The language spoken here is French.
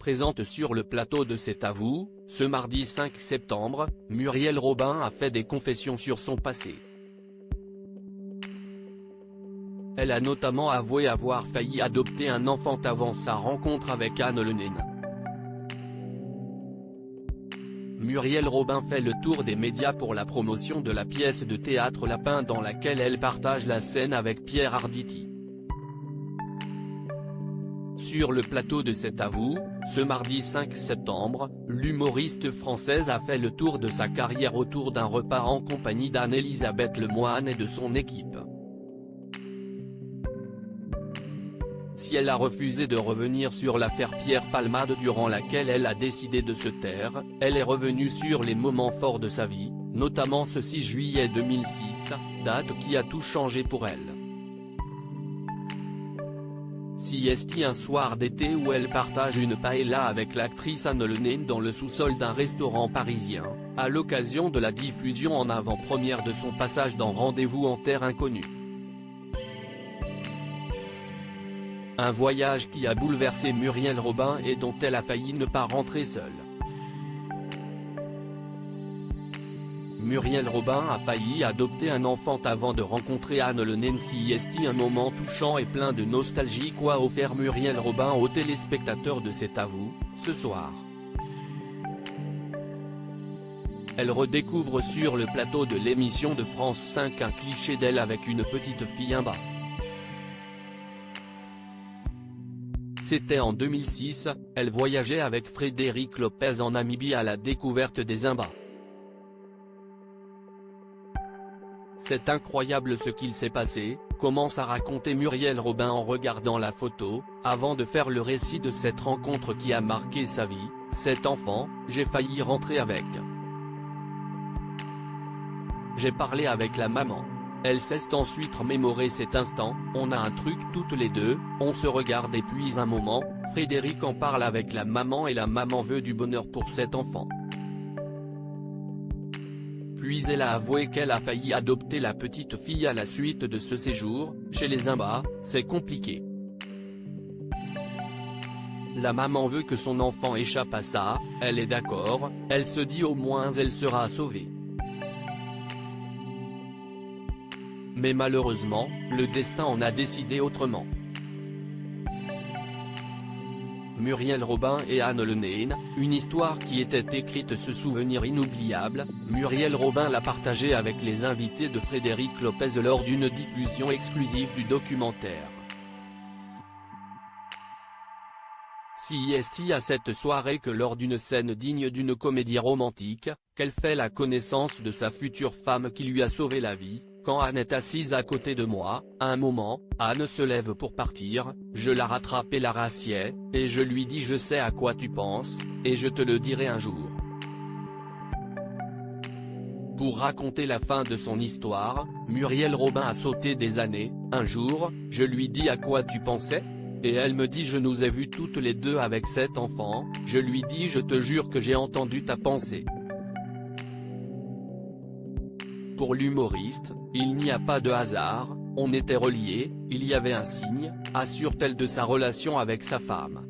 Présente sur le plateau de C'est à vous, ce mardi 5 septembre, Muriel Robin a fait des confessions sur son passé. Elle a notamment avoué avoir failli adopter un enfant avant sa rencontre avec Anne Le Nain. Muriel Robin fait le tour des médias pour la promotion de la pièce de théâtre Lapin dans laquelle elle partage la scène avec Pierre Arditi. Sur le plateau de C'est à vous, ce mardi 5 septembre, l'humoriste française a fait le tour de sa carrière autour d'un repas en compagnie d'Anne-Elisabeth Lemoine et de son équipe. Si elle a refusé de revenir sur l'affaire Pierre Palmade durant laquelle elle a décidé de se taire, elle est revenue sur les moments forts de sa vie, notamment ce 6 juillet 2006, date qui a tout changé pour elle. Siesti un soir d'été où elle partage une paella avec l'actrice Anne Le Nain dans le sous-sol d'un restaurant parisien, à l'occasion de la diffusion en avant-première de son passage dans Rendez-vous en terre inconnue. Un voyage qui a bouleversé Muriel Robin et dont elle a failli ne pas rentrer seule. Muriel Robin a failli adopter un enfant avant de rencontrer Anne Le Nain. Siesti un moment touchant et plein de nostalgie qu'a offert Muriel Robin aux téléspectateurs de C'est à vous, ce soir. Elle redécouvre sur le plateau de l'émission de France 5 un cliché d'elle avec une petite fille en bas. C'était en 2006, elle voyageait avec Frédéric Lopez en Namibie à la découverte des Imbas. C'est incroyable ce qu'il s'est passé, commence à raconter Muriel Robin en regardant la photo, avant de faire le récit de cette rencontre qui a marqué sa vie. Cet enfant, j'ai failli rentrer avec. J'ai parlé avec la maman. Elle s'est ensuite remémoré cet instant, on a un truc toutes les deux, on se regarde et puis un moment, Frédéric en parle avec la maman et la maman veut du bonheur pour cet enfant. Puis elle a avoué qu'elle a failli adopter la petite fille à la suite de ce séjour, chez les Imbas, c'est compliqué. La maman veut que son enfant échappe à ça, elle est d'accord, elle se dit au moins elle sera sauvée. Mais malheureusement, le destin en a décidé autrement. Muriel Robin et Anne Le Nain, une histoire qui était écrite. Ce souvenir inoubliable, Muriel Robin l'a partagé avec les invités de Frédéric Lopez lors d'une diffusion exclusive du documentaire. Siesti à cette soirée que lors d'une scène digne d'une comédie romantique, qu'elle fait la connaissance de sa future femme qui lui a sauvé la vie. Quand Anne est assise à côté de moi, à un moment, Anne se lève pour partir, je la rattrape et la rassieds, et je lui dis je sais à quoi tu penses, et je te le dirai un jour. Pour raconter la fin de son histoire, Muriel Robin a sauté des années. Un jour, je lui dis à quoi tu pensais ? Et elle me dit je nous ai vus toutes les deux avec cet enfant, je lui dis je te jure que j'ai entendu ta pensée. Pour l'humoriste, il n'y a pas de hasard, on était reliés, il y avait un signe, assure-t-elle de sa relation avec sa femme.